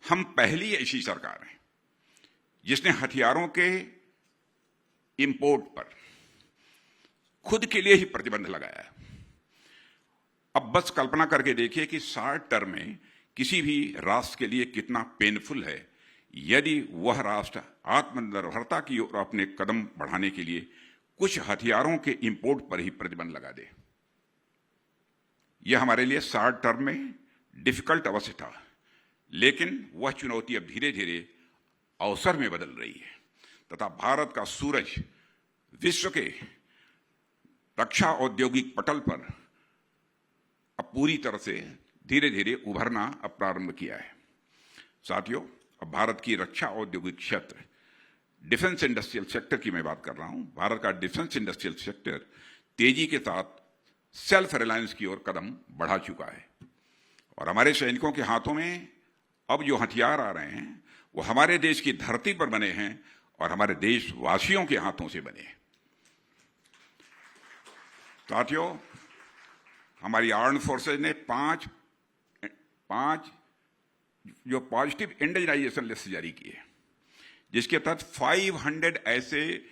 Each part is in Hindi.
हम पहली ऐसी सरकार हैं जिसने हथियारों के इंपोर्ट पर खुद के लिए ही प्रतिबंध लगाया है। अब बस कल्पना करके देखिए कि शॉर्ट टर्म में किसी भी राष्ट्र के लिए कितना पेनफुल है यदि वह राष्ट्र आत्मनिर्भरता की ओर अपने कदम बढ़ाने के लिए कुछ हथियारों के इंपोर्ट पर ही प्रतिबंध लगा दे। यह हमारे लिए शॉर्ट टर्म में डिफिकल्ट अवश्य था, लेकिन वह चुनौती अब धीरे धीरे अवसर में बदल रही है तथा भारत का सूरज विश्व के रक्षा औद्योगिक पटल पर अब पूरी तरह से धीरे धीरे उभरना अब प्रारंभ किया है। साथियों, अब भारत की रक्षा औद्योगिक क्षेत्र डिफेंस इंडस्ट्रियल सेक्टर की मैं बात कर रहा हूं। भारत का डिफेंस इंडस्ट्रियल सेक्टर तेजी के साथ सेल्फ रिलायंस की ओर कदम बढ़ा चुका है और हमारे सैनिकों के हाथों में अब जो हथियार आ रहे हैं वो हमारे देश की धरती पर बने हैं और हमारे देशवासियों के हाथों से बने हैं। साथियों, हमारी आर्म्ड फोर्सेज ने पांच जो पॉजिटिव इंडिजिनाइजेशन लिस्ट जारी की है, जिसके तहत 500 ऐसे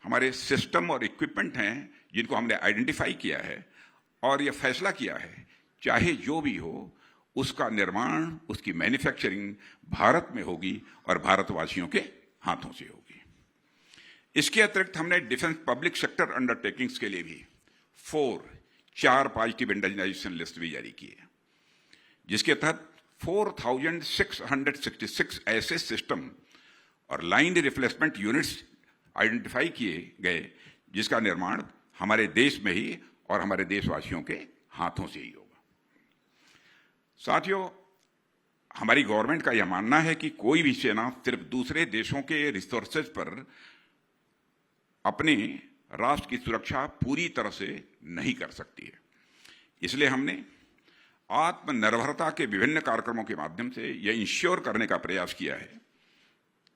हमारे सिस्टम और इक्विपमेंट हैं जिनको हमने आइडेंटिफाई किया है और यह फैसला किया है चाहे जो भी हो उसका निर्माण, उसकी मैन्युफैक्चरिंग भारत में होगी और भारतवासियों के हाथों से होगी। इसके अतिरिक्त हमने डिफेंस पब्लिक सेक्टर अंडरटेकिंग्स के लिए भी 4 पॉजिटिव इंडिजिनाइजेशन लिस्ट भी जारी की है, जिसके तहत 4666 ऐसे सिस्टम और लाइन रिप्लेसमेंट यूनिट्स आइडेंटिफाई किए गए जिसका निर्माण हमारे देश में ही और हमारे देशवासियों के हाथों से ही होगा। साथियों, हमारी गवर्नमेंट का यह मानना है कि कोई भी सेना सिर्फ दूसरे देशों के रिसोर्सेज पर अपने राष्ट्र की सुरक्षा पूरी तरह से नहीं कर सकती है। इसलिए हमने आत्मनिर्भरता के विभिन्न कार्यक्रमों के माध्यम से यह इंश्योर करने का प्रयास किया है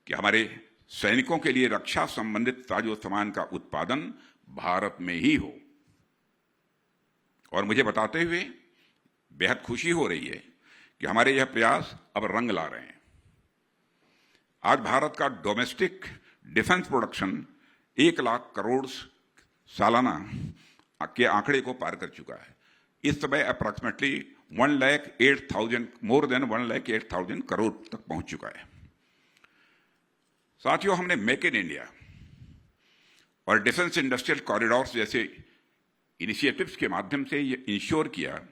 कि हमारे सैनिकों के लिए रक्षा संबंधित साजो सामान का उत्पादन भारत में ही हो। और मुझे बताते हुए बेहद खुशी हो रही है कि हमारे यह प्रयास अब रंग ला रहे हैं। आज भारत का domestic defence production 1 lakh crore सालाना के आंकड़े को पार कर चुका है। इस समय अप्रॉक्सीमेटली 1,08,000 मोर देन 1,08,000 करोड़ तक पहुंच चुका है। साथियों, हमने मेक इन इंडिया और डिफेंस इंडस्ट्रियल कॉरिडोर्स जैसे इनिशिएटिव्स के माध्यम से ये इंश्योर किया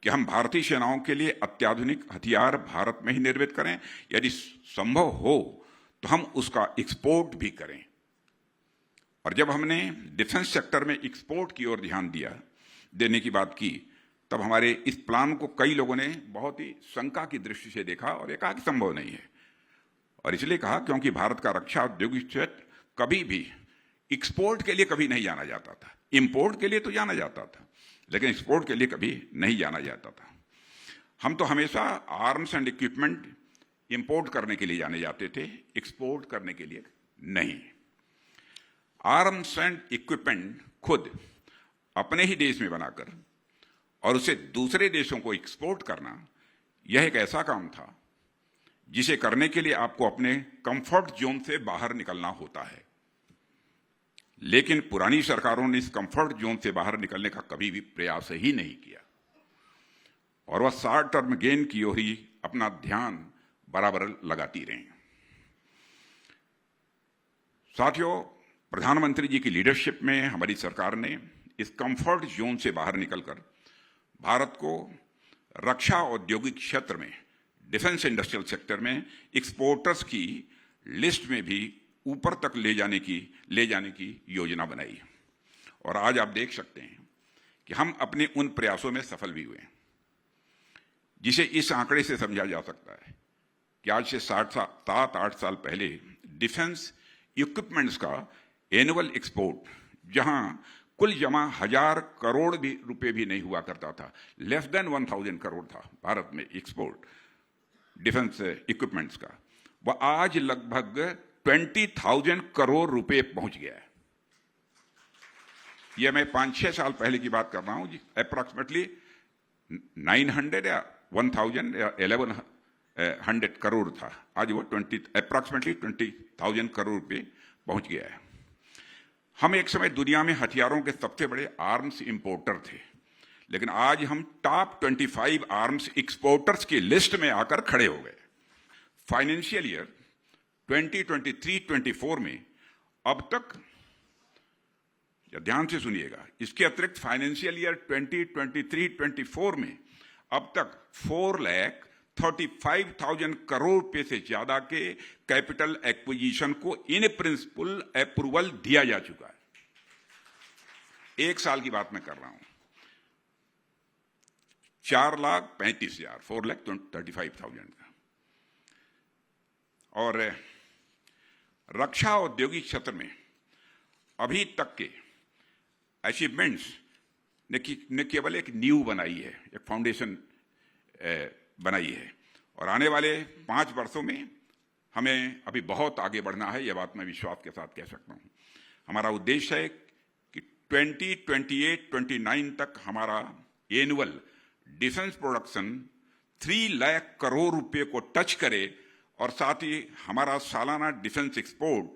कि हम भारतीय सेनाओं के लिए अत्याधुनिक हथियार भारत में ही निर्मित करें, यदि संभव हो तो हम उसका एक्सपोर्ट भी करें। और जब हमने डिफेंस सेक्टर में एक्सपोर्ट की ओर ध्यान देने की बात की, तब हमारे इस प्लान को कई लोगों ने बहुत ही शंका की दृष्टि से देखा और ये कहा कि संभव नहीं है। और इसलिए कहा क्योंकि भारत का रक्षा औद्योगिक क्षेत्र कभी भी एक्सपोर्ट के लिए कभी नहीं जाना जाता था। इंपोर्ट के लिए तो जाना जाता था, लेकिन एक्सपोर्ट के लिए कभी नहीं जाना जाता था। हम तो हमेशा आर्म्स एंड इक्विपमेंट इंपोर्ट करने के लिए जाने जाते थे, एक्सपोर्ट करने के लिए नहीं। आर्म्स एंड इक्विपमेंट खुद अपने ही देश में बनाकर और उसे दूसरे देशों को एक्सपोर्ट करना, यह एक ऐसा काम था जिसे करने के लिए आपको अपने कंफर्ट जोन से बाहर निकलना होता है। लेकिन पुरानी सरकारों ने इस कंफर्ट जोन से बाहर निकलने का कभी भी प्रयास ही नहीं किया और वह शॉर्ट टर्म गेन की ओर ही अपना ध्यान बराबर लगाती रही। साथियों, प्रधानमंत्री जी की लीडरशिप में हमारी सरकार ने इस कंफर्ट जोन से बाहर निकलकर भारत को रक्षा औद्योगिक क्षेत्र में, डिफेंस इंडस्ट्रियल सेक्टर में एक्सपोर्टर्स की लिस्ट में भी ऊपर तक ले जाने की योजना बनाई। और आज आप देख सकते हैं कि हम अपने उन प्रयासों में सफल भी हुए, जिसे इस आंकड़े से समझा जा सकता है कि आज से 7-8 साल पहले डिफेंस इक्विपमेंट्स का एनुअल एक्सपोर्ट, जहां कुल जमा 1000 करोड़ भी रुपए भी नहीं हुआ करता था, लेस देन 1000 करोड़ था भारत में एक्सपोर्ट डिफेंस इक्विपमेंट्स का, वह आज लगभग 20,000 करोड़ रुपए पहुंच गया है। यह मैं 5-6 साल पहले की बात कर रहा हूं जी। अप्रॉक्सीमेटली 900 या 1000 या 100 करोड़ था, आज वो अप्रॉक्सीमेटली 20,000 करोड़ रुपये पहुंच गया है। हम एक समय दुनिया में हथियारों के सबसे बड़े आर्म्स इंपोर्टर थे, लेकिन आज हम टॉप 25 आर्म्स एक्सपोर्टर्स की लिस्ट में आकर खड़े हो गए। फाइनेंशियल ईयर 2023-24 में अब तक, या ध्यान से सुनिएगा, इसके अतिरिक्त फाइनेंशियल ईयर 2023-24 में अब तक 4,35,000 करोड़ रुपए से ज्यादा के कैपिटल एक्विजिशन को इन प्रिंसिपल अप्रूवल दिया जा चुका है। एक साल की बात मैं कर रहा हूं। 4,35,000, 4,35,000 का। और रक्षा औद्योगिक क्षेत्र में अभी तक के अचीवमेंट्स ने केवल एक नींव बनाई है, एक फाउंडेशन बनाई है, और आने वाले 5 वर्षों में हमें अभी बहुत आगे बढ़ना है। यह बात मैं विश्वास के साथ कह सकता हूं। हमारा उद्देश्य है कि 2028-29 तक हमारा annual defence production 3 lakh crore रुपए को टच करे, और साथ ही हमारा सालाना डिफेंस एक्सपोर्ट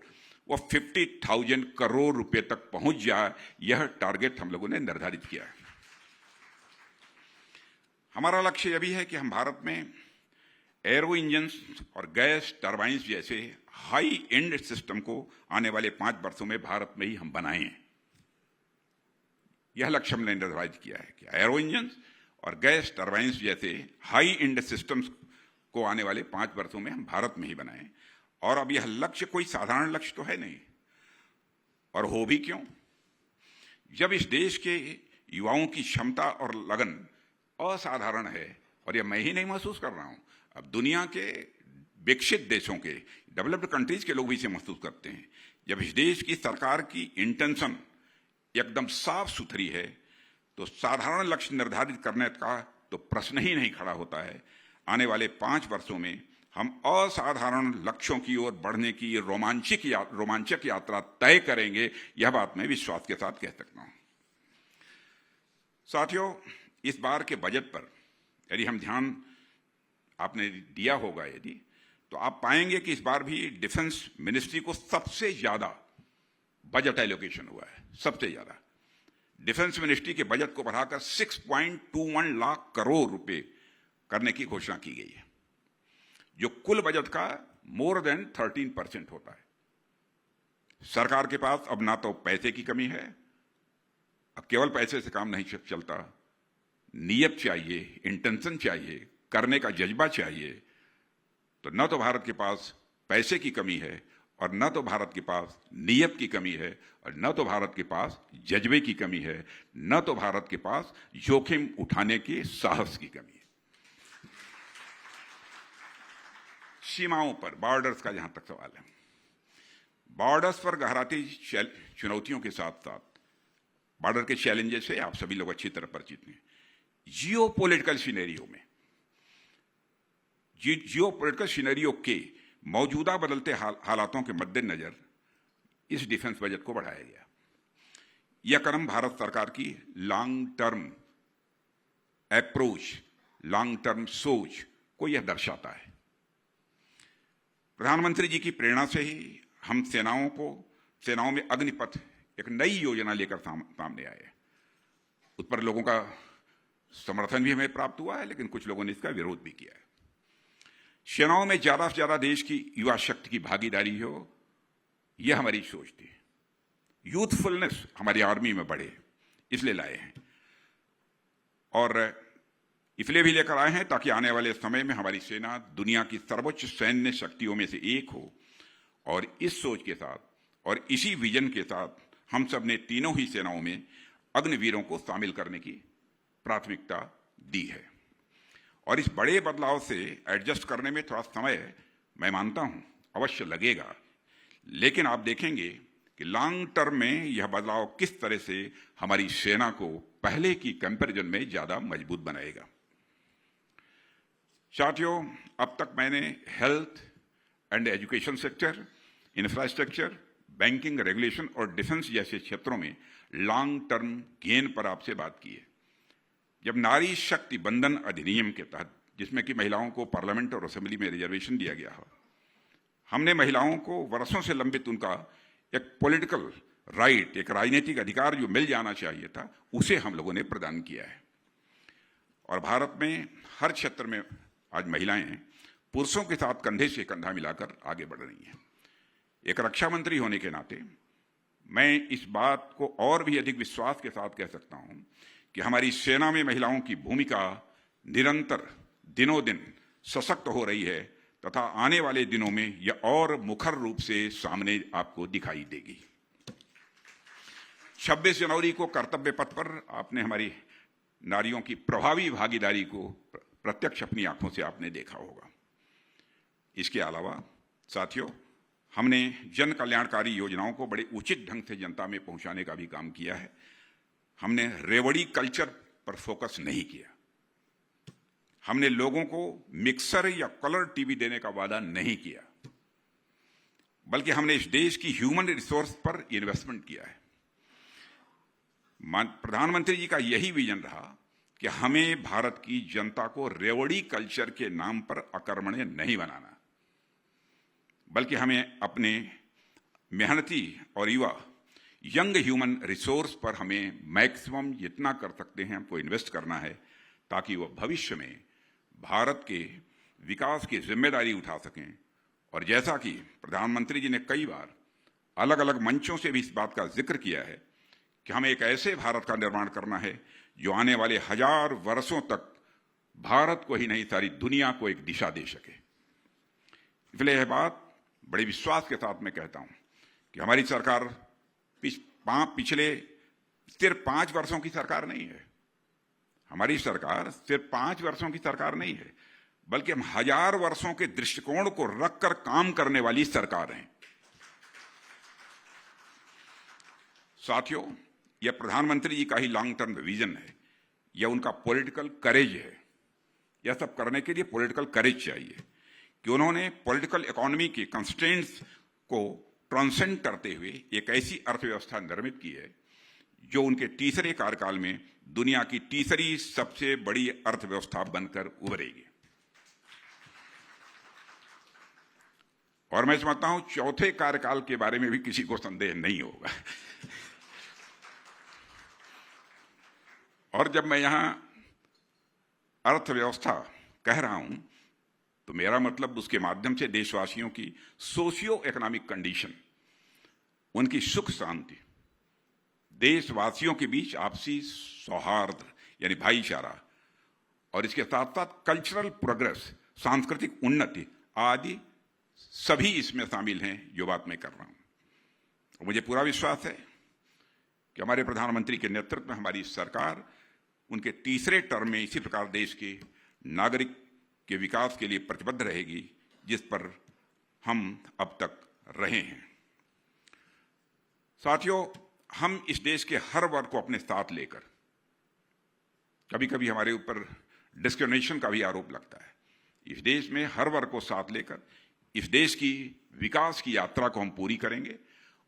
वो 50,000 करोड़ रुपए तक पहुंच जाए। यह टारगेट हम लोगों ने निर्धारित किया है। हमारा लक्ष्य यह भी है कि हम भारत में एरो इंजन्स और गैस टरबाइंस जैसे हाई एंड सिस्टम को आने वाले 5 वर्षों में भारत में ही हम बनाएं। यह लक्ष्य हमने निर्धारित किया है कि एरो इंजन्स और गैस टरबाइंस जैसे हाई एंड सिस्टम्स को आने वाले 5 वर्षों में हम भारत में ही बनाएं। और अब यह लक्ष्य कोई साधारण लक्ष्य तो है नहीं, और हो भी क्यों। जब इस देश के युवाओं की क्षमता और लगन असाधारण है, और यह मैं ही नहीं महसूस कर रहा हूं, अब दुनिया के विकसित देशों के, डेवलप्ड कंट्रीज के लोग भी इसे महसूस करते हैं। जब इस देश की सरकार की इंटेंशन एकदम साफ सुथरी है, तो साधारण लक्ष्य निर्धारित करने का तो प्रश्न ही नहीं खड़ा होता है। आने वाले 5 वर्षों में हम असाधारण लक्ष्यों की ओर बढ़ने की रोमांचक यात्रा तय करेंगे। यह बात मैं विश्वास के साथ कह सकता हूं। साथियों, इस बार के बजट पर यदि हम ध्यान आपने दिया होगा यदि, तो आप पाएंगे कि इस बार भी डिफेंस मिनिस्ट्री को सबसे ज्यादा बजट एलोकेशन हुआ है। सबसे ज्यादा डिफेंस मिनिस्ट्री के बजट को बढ़ाकर 6.21 लाख करोड़ रुपए करने की घोषणा की गई है, जो कुल बजट का मोर देन 13% होता है। सरकार के पास अब ना तो पैसे की कमी है, अब केवल पैसे से काम नहीं चलता, नीयत चाहिए, इंटेंशन चाहिए, करने का जज्बा चाहिए। तो न तो भारत के पास पैसे की कमी है, और न तो भारत के पास नीयत की कमी है, और न तो भारत के पास जज्बे की कमी है, न तो भारत के पास जोखिम उठाने के साहस की कमी है। सीमाओं पर, बॉर्डर्स का जहां तक सवाल है, बॉर्डर्स पर गहराती चुनौतियों के साथ साथ बॉर्डर के चैलेंजेस से आप सभी लोग अच्छी तरह परिचित हैं। जियोपॉलिटिकल सिनेरियो में, जियोपॉलिटिकल सिनेरियो के मौजूदा बदलते हालातों के मद्देनजर इस डिफेंस बजट को बढ़ाया गया। यह कदम भारत सरकार की long term approach, long term सोच को यह दर्शाता है। प्रधानमंत्री जी की प्रेरणा से ही हम सेनाओं में अग्निपथ, एक नई योजना लेकर सामने आए। उस पर लोगों का समर्थन भी हमें प्राप्त हुआ है, लेकिन कुछ लोगों ने इसका विरोध भी किया है। सेनाओं में ज्यादा से ज्यादा देश की युवा शक्ति की भागीदारी हो, यह हमारी सोच थी। यूथफुलनेस हमारी आर्मी में बढ़े, इसलिए लाए हैं, और इसलिए भी लेकर आए हैं ताकि आने वाले समय में हमारी सेना दुनिया की सर्वोच्च सैन्य शक्तियों में से एक हो। और इस सोच के साथ और इसी विजन के साथ हम सब ने तीनों ही सेनाओं में अग्निवीरों को शामिल करने की प्राथमिकता दी है। और इस बड़े बदलाव से एडजस्ट करने में थोड़ा समय, मैं मानता हूं, अवश्य लगेगा, लेकिन आप देखेंगे कि लॉन्ग टर्म में यह बदलाव किस तरह से हमारी सेना को पहले की कंपैरिजन में ज्यादा मजबूत बनाएगा। साथियों, अब तक मैंने health and education sector, infrastructure, banking, regulation और डिफेंस जैसे क्षेत्रों में लॉन्ग टर्म गेन पर आपसे बात की है। जब नारी शक्ति बंधन अधिनियम के तहत जिसमें कि महिलाओं को पार्लियामेंट और असेंबली में रिजर्वेशन दिया गया हो। हमने महिलाओं को वर्षों से लंबित उनका एक पॉलिटिकल राइट, एक राजनीतिक अधिकार जो मिल जाना चाहिए था, उसे हम लोगों ने प्रदान किया है। और भारत में हर क्षेत्र में आज महिलाएं पुरुषों के साथ कंधे से कंधा मिलाकर आगे बढ़ रही हैं। एक रक्षा मंत्री होने के नाते मैं इस बात को और भी अधिक विश्वास के साथ कह सकता हूं कि हमारी सेना में महिलाओं की भूमिका निरंतर दिनों दिन सशक्त हो रही है तथा आने वाले दिनों में यह और मुखर रूप से सामने आपको दिखाई देगी। 26 जनवरी को कर्तव्य पथ पर आपने हमारी नारियों की प्रभावी भागीदारी को प्रत्यक्ष अपनी आंखों से आपने देखा होगा। इसके अलावा साथियों, हमने जन कल्याणकारी योजनाओं को बड़े उचित ढंग से जनता में पहुंचाने का भी काम किया है। हमने रेवड़ी कल्चर पर फोकस नहीं किया। हमने लोगों को मिक्सर या कलर टीवी देने का वादा नहीं किया, बल्कि हमने इस देश की ह्यूमन रिसोर्स पर इन्वेस्टमेंट किया है। प्रधानमंत्री जी का यही विजन रहा कि हमें भारत की जनता को रेवड़ी कल्चर के नाम पर अकर्मण्य नहीं बनाना, बल्कि हमें अपने मेहनती और युवा यंग ह्यूमन रिसोर्स पर हमें मैक्सिमम जितना कर सकते हैं हमको इन्वेस्ट करना है, ताकि वह भविष्य में भारत के विकास की जिम्मेदारी उठा सकें। और जैसा कि प्रधानमंत्री जी ने कई बार अलग अलग मंचों से भी इस बात का जिक्र किया है कि हमें एक ऐसे भारत का निर्माण करना है जो आने वाले 1000 वर्षों तक भारत को ही नहीं, सारी दुनिया को एक दिशा दे सके। इसलिए यह बात बड़े विश्वास के साथ मैं कहता हूं कि हमारी सरकार पिछले सिर्फ 5 वर्षों की सरकार नहीं है। हमारी सरकार सिर्फ 5 वर्षों की सरकार नहीं है, बल्कि हम 1000 वर्षों के दृष्टिकोण को रखकर काम करने वाली सरकार हैं। साथियों, यह प्रधानमंत्री जी का ही लॉन्ग टर्म विजन है, यह उनका पॉलिटिकल करेज है। यह सब करने के लिए पॉलिटिकल करेज चाहिए कि उन्होंने पॉलिटिकल इकोनॉमी के कंस्ट्रेंट्स को ट्रांसेंड करते हुए एक ऐसी अर्थव्यवस्था निर्मित की है जो उनके तीसरे कार्यकाल में दुनिया की तीसरी सबसे बड़ी अर्थव्यवस्था बनकर उभरेगी। और मैं समझता हूं चौथे कार्यकाल के बारे में भी किसी को संदेह नहीं होगा। और जब मैं यहां अर्थव्यवस्था कह रहा हूं तो मेरा मतलब उसके माध्यम से देशवासियों की सोशियो इकोनॉमिक कंडीशन, उनकी सुख शांति, देशवासियों के बीच आपसी सौहार्द यानी भाईचारा, और इसके साथ साथ कल्चरल प्रोग्रेस, सांस्कृतिक उन्नति आदि सभी इसमें शामिल हैं, जो बात मैं कर रहा हूं। और मुझे पूरा विश्वास है कि हमारे प्रधानमंत्री के नेतृत्व में हमारी सरकार उनके तीसरे टर्म में इसी प्रकार देश के नागरिक के विकास के लिए प्रतिबद्ध रहेगी, जिस पर हम अब तक रहे हैं। साथियों, हम इस देश के हर वर्ग को अपने साथ लेकर, कभी कभी हमारे ऊपर डिस्क्रिमिनेशन का भी आरोप लगता है, इस देश में हर वर्ग को साथ लेकर इस देश की विकास की यात्रा को हम पूरी करेंगे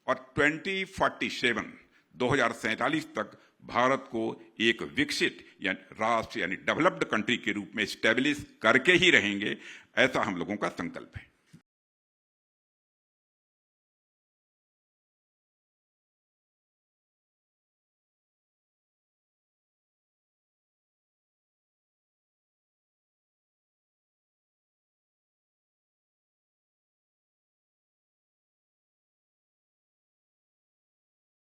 और 2047 तक भारत को एक विकसित राष्ट्र यानी डेवलप्ड कंट्री के रूप में स्टेब्लिश करके ही रहेंगे, ऐसा हम लोगों का संकल्प है।